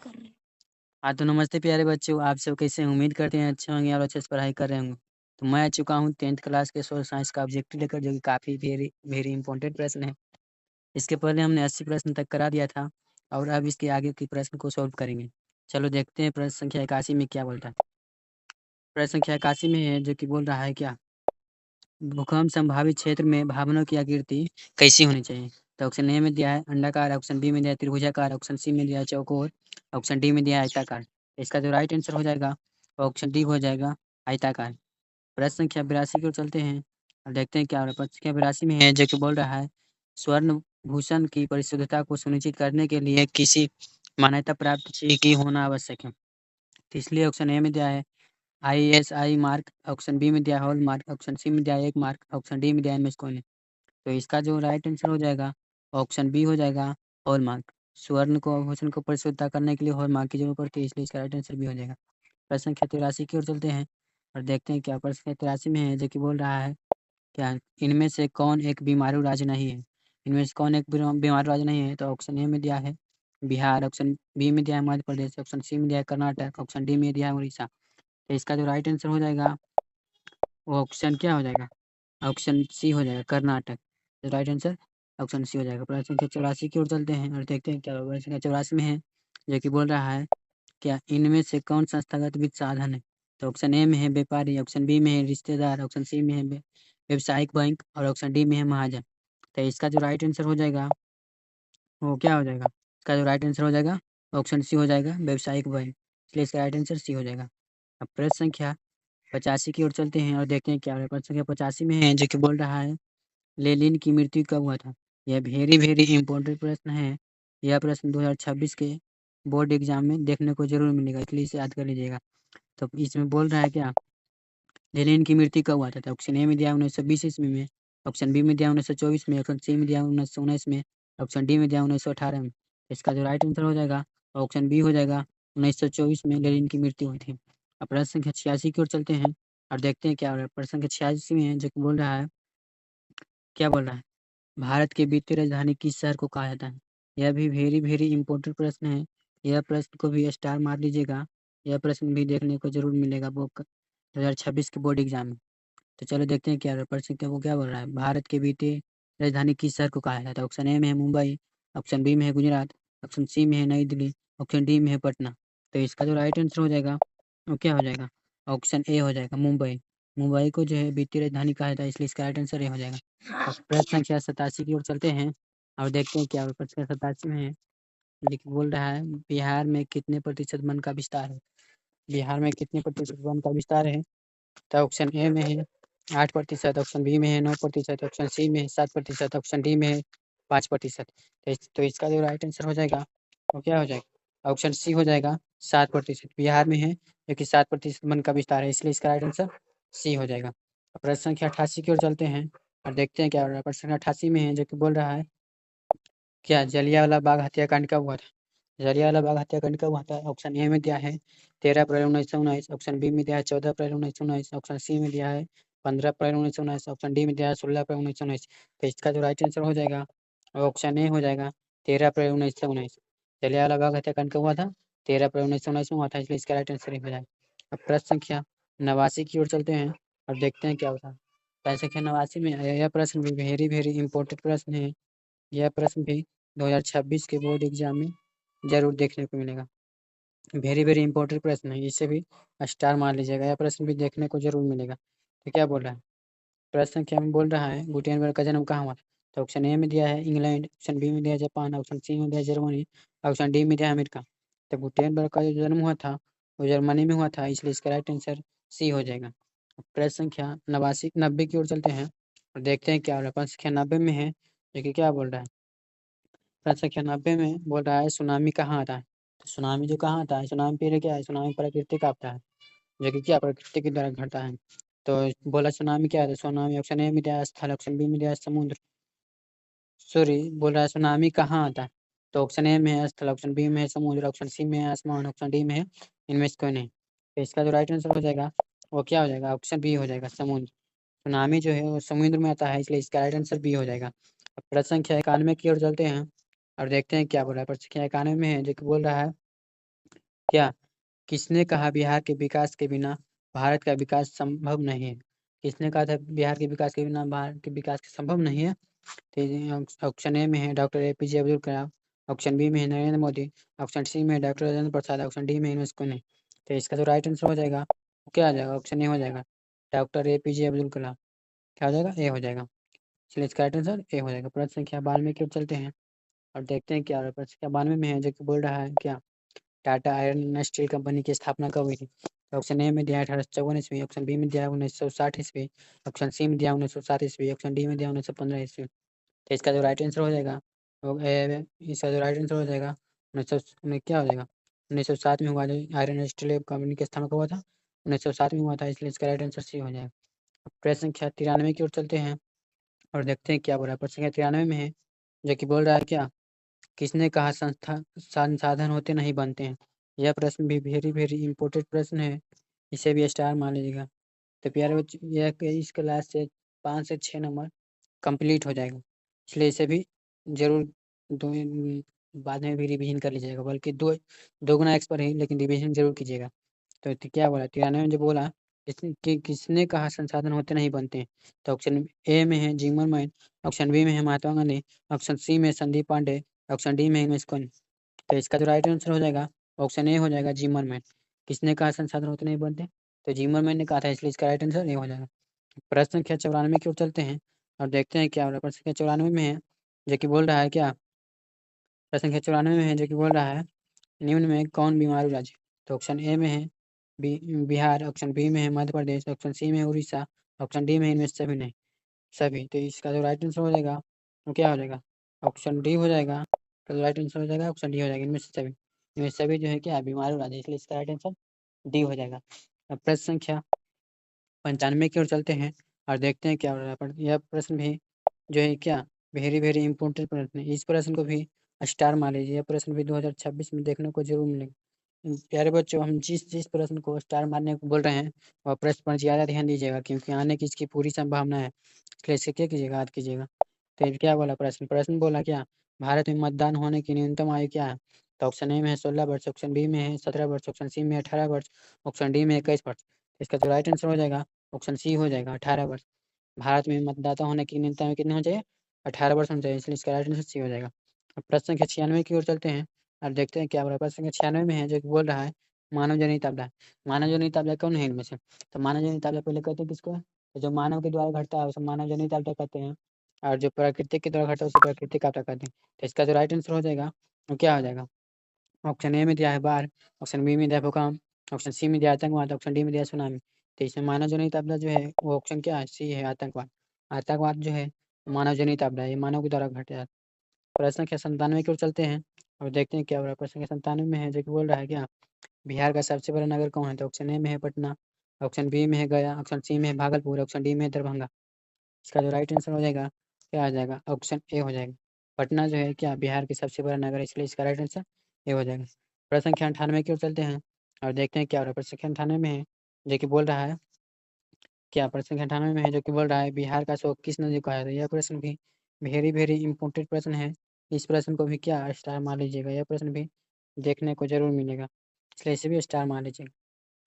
हाँ, तो नमस्ते प्यारे बच्चों, आप सब कैसे हैं? उम्मीद करते हैं अच्छे होंगे और अच्छे से पढ़ाई कर रहे होंगे। तो मैं आ चुका हूँ 10th क्लास के सोशल साइंस का ऑब्जेक्टिव लेकर, जो कि काफ़ी वेरी वेरी इंपॉर्टेंट प्रश्न है। इसके पहले हमने 80 प्रश्न तक करा दिया था और अब इसके आगे के प्रश्न को सॉल्व करेंगे। चलो देखते हैं प्रश्न संख्या 81 में क्या बोलता है। प्रश्न संख्या 81 में है, जो कि बोल रहा है क्या, भूकंप संभावित क्षेत्र में भवनों की आकृति कैसी होनी चाहिए? तो ऑप्शन ए में दिया है अंडाकार, ऑप्शन बी में दिया है त्रिभुजाकार, ऑप्शन सी में दिया है चौकोर, ऑप्शन डी में दिया है आयताकार। इसका जो राइट आंसर हो जाएगा ऑप्शन डी हो जाएगा आयताकार। प्रश्न संख्या 82 की ओर चलते हैं और देखते हैं क्या हो रहा है। प्रश्न संख्या 82 में है, जो कि बोल रहा है स्वर्ण भूषण की परिशुद्धता को सुनिश्चित करने के लिए किसी मान्यता प्राप्त चीज की होना आवश्यक है। तो इसलिए ऑप्शन ए में दिया है ISI मार्क, ऑप्शन बी में दिया हॉल मार्क, ऑप्शन सी में दिया 1 मार्क, ऑप्शन डी में दिया एमएस कॉइन। तो इसका जो राइट आंसर हो जाएगा ऑप्शन बी हो जाएगा हॉल मार्क। स्वर्ण को आभूषण को परिशुद्धता करने के लिए हॉल मार्क की जरूरत पड़ती है, इसलिए इसका राइट आंसर भी हो जाएगा। प्रश्न संख्या 83 की ओर चलते हैं और देखते हैं क्या प्रश्न संख्या 83 में है, जो कि बोल रहा है क्या, इनमें से कौन एक बीमारू राज्य नहीं है? इनमें से कौन एक बीमारू राज्य नहीं है? तो ऑप्शन ए में दिया है बिहार, ऑप्शन बी में दिया है मध्य प्रदेश, ऑप्शन सी में दिया है कर्नाटक, ऑप्शन डी में दिया है उड़ीसा। तो इसका जो राइट आंसर हो जाएगा वो ऑप्शन क्या हो जाएगा, ऑप्शन सी हो जाएगा कर्नाटक। तो राइट आंसर ऑप्शन सी हो जाएगा। प्रश्न संख्या 84 की ओर चलते हैं और देखते हैं क्या होगा। प्रश्न संख्या 84 में है, जो कि बोल रहा है क्या, इनमें से कौन संस्थागत वित्त साधन है? तो ऑप्शन ए में है व्यापारी, ऑप्शन बी में है रिश्तेदार, ऑप्शन सी में है व्यवसायिक बैंक और ऑप्शन डी में है महाजन। तो इसका जो राइट आंसर हो जाएगा वो क्या हो जाएगा, इसका जो राइट आंसर हो जाएगा ऑप्शन सी हो जाएगा व्यवसायिक बैंक, इसलिए इसका राइट आंसर सी हो जाएगा। अब प्रश्न संख्या 85 की ओर चलते हैं और देखते हैं क्या हो रहा है। प्रश्न संख्या 85 में है, जो कि बोल रहा है लेनिन की मृत्यु कब हुआ था? यह वेरी वेरी इंपॉर्टेंट प्रश्न है। यह प्रश्न 2026 के बोर्ड एग्जाम में देखने को जरूर मिलेगा, इसलिए इसे याद कर लीजिएगा। तो इसमें बोल रहा है क्या, लेनिन की मृत्यु कब हुआ था? तो ऑप्शन ए में दिया 1920 ईस्वी में, ऑप्शन बी में दिया 1924 में, ऑप्शन सी में दिया 1919 में, ऑप्शन डी में दिया 1918 में। इसका जो राइट आंसर हो जाएगा ऑप्शन बी हो जाएगा 1924 में लेनिन की मृत्यु हुई थी। अब प्रश्न संख्या 86 की ओर चलते हैं और देखते हैं क्या हो रहा है। प्रश्न संख्या 86 में है, जो कि बोल रहा है क्या, बोल रहा है भारत की वित्तीय राजधानी किस शहर को कहा जाता है? यह भी वेरी वेरी इंपॉर्टेंट प्रश्न है। यह प्रश्न को भी स्टार मार लीजिएगा, यह प्रश्न भी देखने को जरूर मिलेगा वो 2026 के बोर्ड एग्जाम में। तो चलो देखते हैं क्या प्रश्न क्या वो क्या बोल रहा है, भारत की वित्तीय राजधानी किस शहर को कहा जाता है? ऑप्शन ए में है मुंबई, ऑप्शन बी में है गुजरात, ऑप्शन सी में है नई दिल्ली, ऑप्शन डी में है पटना। तो इसका जो राइट आंसर हो जाएगा वो क्या हो जाएगा, ऑप्शन ए हो जाएगा मुंबई। मुंबई को जो है वित्तीय राजधानी कहा जाता है, इसलिए इसका राइट आंसर ए हो जाएगा। अब प्रश्न संख्या 87 की ओर चलते हैं और देखते हैं क्या प्रश्न संख्या 87 में है, लेकिन बोल रहा है बिहार में कितने प्रतिशत वन का विस्तार है? बिहार में कितने प्रतिशत वन का विस्तार है? तो ऑप्शन ए में है 8%, ऑप्शन बी में है 9%, ऑप्शन सी में है 7%, ऑप्शन डी में है 5%। तो इसका जो राइट आंसर हो जाएगा वो क्या हो जाएगा, ऑप्शन सी हो जाएगा 7%। बिहार में है जो कि 7% वन का विस्तार है, इसलिए इसका राइट आंसर सी हो जाएगा। अब प्रश्न संख्या 88 की ओर चलते हैं और देखते हैं क्या हो रहा है। प्रश्न संख्या 88 में है, जो कि बोल रहा है क्या, जलियांवाला बाग हत्याकांड कब हुआ था? जलियांवाला बाग हत्याकांड कब हुआ था? ऑप्शन ए में दिया है 13 अप्रैल 1919, ऑप्शन बी में दिया है 14 अप्रैल 1919, ऑप्शन सी में दिया है 15 अप्रैल 1919, ऑप्शन डी में दिया है 16 अप्रैल 1919। तो इसका जो राइट आंसर हो जाएगा ऑप्शन ए हो जाएगा 13 अप्रैल 1919। जलियांवाला बाग हत्याकांड कब हुआ था? 13 अप्रैल 1919 में हुआ था, इसलिए इसका राइट आंसर हो जाएगा। अब प्रश्न संख्या 89 की ओर चलते हैं और देखते हैं क्या होता है। प्रश्न संख्या 89 में यह प्रश्न भी वेरी वेरी इंपॉर्टेंट प्रश्न है। यह प्रश्न भी 2026 के बोर्ड एग्जाम में जरूर देखने को मिलेगा। वेरी वेरी इंपॉर्टेंट प्रश्न है, इसे भी स्टार मान लीजिएगा, यह प्रश्न भी देखने को जरूर मिलेगा। तो क्या बोल रहा है, प्रश्न संख्या में बोल रहा है गुटेनबर्ग का जन्म कहाँ हुआ था? तो ऑप्शन ए में दिया है इंग्लैंड, ऑप्शन बी में दिया है जापान, ऑप्शन सी में दिया है जर्मनी, ऑप्शन डी में दिया है अमेरिका। तो गुटेनबर्ग का जो जन्म हुआ था वो जर्मनी में हुआ था, इसलिए इसका राइट आंसर सी हो जाएगा। प्रश्न संख्या 90 की ओर चलते हैं और देखते हैं क्या हो रहा है। प्रश्न संख्या 90 में है, जो कि क्या बोल रहा है, प्रश्न संख्या 90 में बोल रहा है सुनामी कहाँ आता है? तो सुनामी जो कहाँ आता है, सुनामी पहले क्या है, सुनामी प्राकृतिक आपदा है, जो कि क्या प्रकृति के द्वारा घटता है। तो बोला सुनामी क्या है, तो सुनामी ऑप्शन ए में दिया है स्थल, ऑप्शन बी में दिया है समुद्र, सॉरी बोल रहा है सुनामी कहाँ आता है? तो ऑप्शन ए में है स्थल, ऑप्शन बी में है समुद्र, ऑप्शन सी में है आसमान, ऑप्शन डी में है इनमें से कोई नहीं। तो इसका जो राइट आंसर हो जाएगा वो क्या हो जाएगा, ऑप्शन बी हो जाएगा समुद्र। सुनामी जो है वो समुद्र में आता है, इसलिए इसका राइट आंसर बी हो जाएगा। अब प्रश्न संख्या 91 की ओर चलते हैं और देखते हैं क्या बोल रहा है। प्रश्न संख्या 91 में है, जो कि बोल रहा है क्या? किसने कहा बिहार के विकास के बिना भारत का विकास संभव नहीं है? किसने कहा था बिहार के विकास के बिना भारत के विकास संभव नहीं है? तो ऑप्शन ए में है doctor APJ Abdul Kalam, option B में है नरेंद्र मोदी, ऑप्शन सी में है doctor Rajendra Prasad, option D में है इसको नहीं। तो इसका जो राइट आंसर हो जाएगा वो क्या आ जाएगा? ऑप्शन ए हो जाएगा, डॉक्टर एपीजे अब्दुल कलाम। क्या हो जाएगा? ए हो जाएगा। चलिए इसका राइट आंसर ए हो जाएगा। प्रश्न संख्या 92 की ओर चलते हैं और देखते हैं क्या हो रहा है। प्रश्न संख्या 92 में है जो कि बोल रहा है क्या? Tata iron and steel company की स्थापना कब हुई थी? तो ऑप्शन ए में दिया 1854 ईस्वी, ऑप्शन बी में दिया 1960 ईस्वी, ऑप्शन सी में दिया 1907 ईस्वी, ऑप्शन डी में दिया 1915 ईस्वी। तो इसका जो राइट आंसर हो जाएगा वो इसका जो राइट आंसर हो जाएगा क्या हो जाएगा? 1907 में हुआ। जो आयरन एंड स्टील कंपनी की स्थापना कब हुआ था? 1907 में हुआ था, इसलिए इसका राइट आंसर सी हो जाएगा। प्रश्न संख्या 93 की ओर चलते हैं और देखते हैं क्या बोल रहा है। प्रश्न संख्या 93 में है जो कि बोल रहा है क्या? किसने कहा संसाधन होते नहीं बनते हैं? यह प्रश्न भी वेरी वेरी इंपॉर्टेंट प्रश्न है, इसे भी स्टार मान लीजिएगा। तो प्यारे बच्चों, यह इस क्लास से 5 से 6 नंबर कंप्लीट हो जाएगा, इसलिए इसे भी जरूर दो बाद में भी रिवीजन कर लीजिएगा, बल्कि दो गुना एक्स पर ही, लेकिन रिवीजन जरूर कीजिएगा। तो क्या बोला 93 में जो बोला किसने कहा संसाधन होते नहीं बनते हैं? तो ऑप्शन ए में है जिमरमैन, ऑप्शन बी में है महात्मा गांधी, ऑप्शन सी में संदीप पांडे, ऑप्शन डी में है मिस्कॉन। तो इसका जो राइट आंसर हो जाएगा ऑप्शन ए हो जाएगा, जिमरमैन। किसने कहा संसाधन होते नहीं बनते? तो जिमरमैन ने कहा था, इसलिए इसका राइट आंसर ए हो जाएगा। प्रश्न संख्या 94 की ओर चलते हैं और देखते हैं क्या हो रहा है। प्रश्न संख्या 94 में है जो कि बोल रहा है क्या? प्रश्न संख्या 94 में है जो कि बोल रहा है निम्न में कौन बीमारू राज्य? तो ऑप्शन ए में है बिहार, ऑप्शन बी में है मध्य प्रदेश, ऑप्शन सी में है उड़ीसा, ऑप्शन डी में इनमें से सभी नहीं। सभी। तो इसका जो राइट आंसर हो जाएगा वो क्या हो जाएगा? ऑप्शन डी हो जाएगा। तो राइट आंसर हो जाएगा ऑप्शन डी हो जाएगा, इनमें से सभी। इनमें से सभी जो है क्या? बीमारू राज्य, इसलिए इसका राइट आंसर डी हो जाएगा। अब प्रश्न संख्या 95 की ओर चलते हैं और देखते हैं क्या हो रहा है। यह प्रश्न भी जो है क्या? वेरी वेरी इंपॉर्टेंट प्रश्न है, इस प्रश्न को भी स्टार मान लीजिए। यह प्रश्न भी 2026 में देखने को जरूर मिलेगा। प्यारे बच्चों, हम जिस जिस प्रश्न को स्टार मारने को बोल रहे हैं वह प्रश्न पर ज़्यादा ध्यान दीजिएगा, क्योंकि आने की इसकी पूरी संभावना है, इसलिए इसे क्या कीजिएगा? याद कीजिएगा। तो ये क्या बोला प्रश्न? प्रश्न बोला क्या? भारत में मतदान होने की न्यूनतम आयु क्या है? तो ऑप्शन ए में है 16 वर्ष, ऑप्शन बी में है 17 वर्ष, ऑप्शन सी में 18 वर्ष, ऑप्शन डी में 21 वर्ष। इसका जो राइट आंसर हो जाएगा ऑप्शन सी हो जाएगा, 18 वर्ष। भारत में मतदाता होने की न्यूनतम आयु कितनी होनी चाहिए? 18 वर्ष होनी चाहिए, इसलिए इसका राइट आंसर सी हो जाएगा। अब प्रश्न संख्या 96 की ओर चलते हैं और देखते हैं क्या बोला। प्रश्न संख्या 96 में है जो कि बोल रहा है मानव जनित आपदा। मानव जनित आपदा कौन है इनमें से? तो मानव जनित आपदा पहले कहते हैं किसको है? तो जो मानव के द्वारा घटता है उसे मानव जनित आपदा कहते हैं, और जो प्राकृतिक के द्वारा घटता है उसे प्राकृतिक आपदा कहते हैं। तो इसका जो राइट आंसर हो जाएगा वो क्या हो जाएगा? ऑप्शन ए में दिया है बाढ़, ऑप्शन बी में दिया है भूकंप, ऑप्शन सी में दिया है आतंकवाद, ऑप्शन डी में दिया है सुनामी। तो इसमें मानव जनित आपदा जो है वो ऑप्शन क्या है? सी है, आतंकवाद। आतंकवाद जो है मानव जनित आपदा है, ये मानव के द्वारा घट जाता है। प्रश्न संख्या 97 की ओर चलते हैं और देखते हैं क्या हो रहा है। प्रश्न संख्या 97 में है जो कि बोल रहा है क्या? बिहार का सबसे बड़ा नगर कौन है? तो ऑप्शन ए में है पटना, ऑप्शन बी में है गया, ऑप्शन सी में है भागलपुर, ऑप्शन डी में है दरभंगा। इसका जो राइट आंसर हो जाएगा क्या आ जाएगा? ऑप्शन ए हो जाएगा। पटना जो है क्या? बिहार की सबसे बड़ा नगर है, इसलिए इसका राइट आंसर ए हो जाएगा। प्रश्न संख्या 98 की ओर चलते हैं और देखते हैं क्या हो रहा है। प्रश्न संख्या 98 में है जो कि बोल रहा है क्या? प्रश्न संख्या 98 में है जो कि बोल रहा है बिहार का शोक किस नदी को आया था? यह प्रश्न भी वेरी वेरी इंपॉर्टेंट प्रश्न है, इस प्रश्न को भी क्या स्टार मान लीजिएगा। यह प्रश्न भी देखने को जरूर मिलेगा, इसलिए इसे भी स्टार मान लीजिएगा।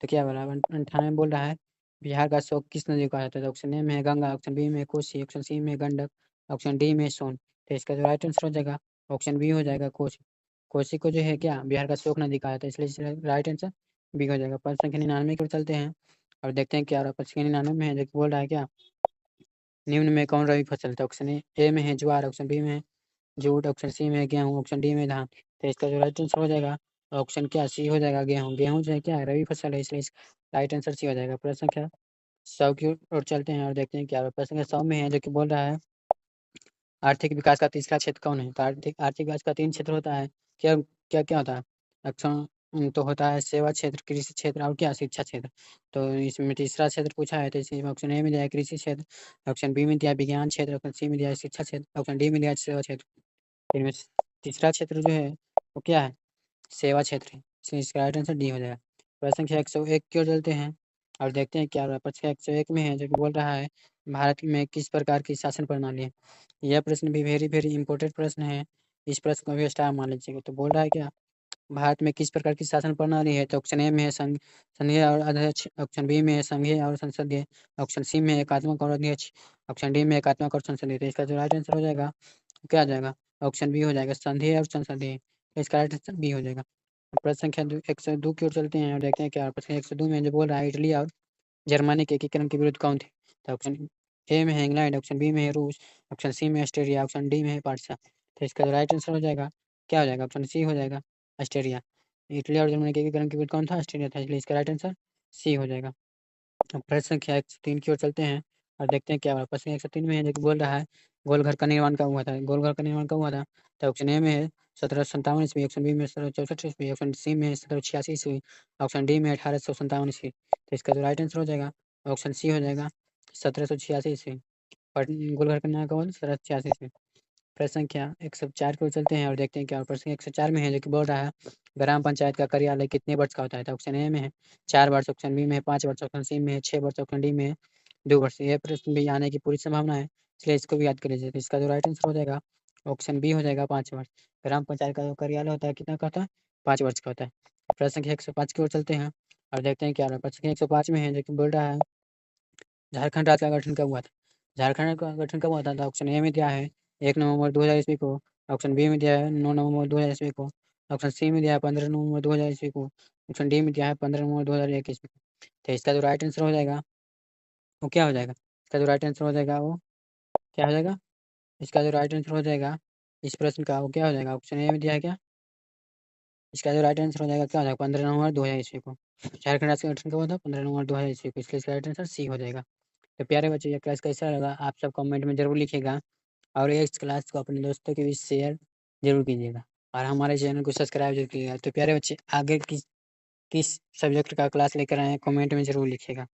तो क्या बोला? 98 में बोल रहा है बिहार का शोक किस नदी को आता है? तो ऑप्शन ए में है गंगा, ऑप्शन बी में है कोसी, ऑप्शन सी में है गंडक, ऑप्शन डी में है सोन। तो इसका जो राइट आंसर हो जाएगा ऑप्शन बी हो जाएगा, कोसी। कोसी को जो है क्या? बिहार का शोक नदी कहा जाता है, इसलिए इसका राइट आंसर बी हो जाएगा। प्रश्न संख्या 99 की ओर चलते हैं और देखते हैं क्या हो रहा है। प्रश्न संख्या 99 में है जो कि बोल रहा है क्या? निम्न में कौन रबी फसल है? ऑप्शन ए में है ज्वार, ऑप्शन बी में है जूट, ऑप्शन सी में है गेहूँ, ऑप्शन डी में है धान। तो इसका जो राइट आंसर हो जाएगा ऑप्शन क्या? सी हो जाएगा, गेहूँ। गेहूँ जो है क्या है? रबी फसल है, इसलिए राइट आंसर सी हो जाएगा। प्रश्न संख्या 100 की ओर चलते हैं और देखते हैं क्या है। प्रश्न संख्या 100 में है जो कि बोल रहा है आर्थिक विकास का तीसरा क्षेत्र कौन है? तो आर्थिक विकास का 3 क्षेत्र होता है। क्या क्या क्या होता है? ऑप्शन तो होता है सेवा क्षेत्र, कृषि क्षेत्र और क्या? शिक्षा क्षेत्र। तो इसमें तीसरा क्षेत्र पूछा है, तो इसमें ऑप्शन ए में दिया है कृषि क्षेत्र, ऑप्शन बी में दिया है विज्ञान क्षेत्र, ऑप्शन सी में दिया है शिक्षा क्षेत्र, ऑप्शन डी में दिया है सेवा क्षेत्र। इनमें से तीसरा क्षेत्र जो है वो क्या है? सेवा क्षेत्र है, इसलिए इसका राइट आंसर डी हो जाएगा। प्रश्न संख्या 101 की ओर चलते हैं और देखते हैं क्या हो रहा है। प्रश्न संख्या 101 में है जो कि बोल रहा है भारत में किस प्रकार की शासन प्रणाली है? यह प्रश्न भी वेरी वेरी इंपॉर्टेंट प्रश्न है, इस प्रश्न को भी स्टार मान लीजिएगा। तो बोल रहा है क्या? भारत में किस प्रकार की शासन प्रणाली है? तो ऑप्शन ए में है संघीय और अध्यक्ष, ऑप्शन बी में है संघीय और संसदीय, ऑप्शन सी में एकात्मक और अध्यक्ष, ऑप्शन डी में एकात्मक और संसदीय। तो इसका जो राइट आंसर हो जाएगा क्या आ जाएगा? ऑप्शन बी हो जाएगा, संघीय और संसदीय। तो इसका राइट आंसर बी हो जाएगा। प्रश्न संख्या 102 की ओर चलते हैं और देखते हैं क्या प्रश्न 102 में जो बोल रहा है, इटली और जर्मनी के एकीकरण के विरुद्ध कौन थे? तो ऑप्शन ए में है इंग्लैंड, ऑप्शन बी में है रूस, ऑप्शन सी में ऑस्ट्रेलिया, ऑप्शन डी में है पारसा। तो इसका जो राइट आंसर हो जाएगा क्या हो जाएगा? ऑप्शन सी हो जाएगा, ऑस्ट्रेलिया। इटली और जर्मनी के एकीकरण के विरुद्ध कौन था? ऑस्ट्रेलिया था, इसलिए इसका राइट आंसर सी हो जाएगा। अब प्रश्न संख्या 103 की ओर चलते हैं और देखते हैं क्या हुआ। प्रश्न 103 में है जो कि बोल रहा है, गोलघर का निर्माण कब हुआ था? गोलघर का निर्माण कब हुआ था? तो ऑप्शन ए में है 1757 ईस्वी, ऑप्शन बी में 1764 ईस्वी, ऑप्शन सी में 1786 ईस्वी, ऑप्शन डी में 1857 ईस्वी। तो इसका जो राइट आंसर हो जाएगा ऑप्शन सी हो जाएगा, 1786 ईस्वी। गोलघर का निर्माण कब हुआ था? 1786 ईस्वी। प्रश्न संख्या 104 की ओर चलते हैं और देखते हैं क्या। प्रश्न 104 में है जो कि बोल रहा है, ग्राम पंचायत का कार्यालय कितने वर्ष का होता है? तो ऑप्शन ए में है 4 वर्ष, ऑप्शन बी में है 5 वर्ष, ऑप्शन सी में है 6 वर्ष, ऑप्शन डी में है 2 वर्ष। ये प्रश्न भी आने की पूरी संभावना है, इसलिए इसको भी याद कर लीजिए। तो इसका जो राइट आंसर हो जाएगा ऑप्शन बी हो जाएगा, 5 वर्ष। ग्राम पंचायत का जो कार्यालय होता है कितना का होता है? 5 वर्ष का होता है। प्रश्न संख्या 105 की ओर चलते हैं और देखते हैं क्या रहा है। प्रश्न संख्या 105 में है जो कि बोल रहा है, झारखंड राज्य का गठन कब हुआ था? झारखंड का गठन कब हुआ था? तो ऑप्शन ए में दिया है 1 नवंबर 2000 ईस्वी को, ऑप्शन बी में दिया है 9 नवंबर 2000 ईस्वी को, ऑप्शन सी में दिया है 15 नवंबर 2000 ईस्वी को, ऑप्शन डी में दिया है 15 नवंबर 2001 ईस्वी को। तो इसका जो राइट आंसर हो जाएगा वो क्या हो जाएगा? इसका जो राइट आंसर हो जाएगा वो क्या हो जाएगा? इसका जो राइट आंसर हो जाएगा इस प्रश्न का वो क्या हो जाएगा? ऑप्शन ए में दिया है क्या? इसका जो राइट आंसर हो जाएगा क्या हो जाएगा? 15 नवंबर 2000 ईस्वी को। झारखंड राज्य का गठन कब हुआ था? 15 नवंबर 2000 ईस्वी को, इसलिए इसका राइट आंसर सी हो जाएगा। तो प्यारे बच्चे, ये क्लास कैसा लगा आप सब कमेंट में जरूर लिखिएगा और इस क्लास को अपने दोस्तों के बीच शेयर जरूर कीजिएगा और हमारे चैनल को सब्सक्राइब जरूर कीजिएगा। तो प्यारे बच्चे, आगे किस किस सब्जेक्ट का क्लास लेकर आए हैं कमेंट में जरूर लिखिएगा।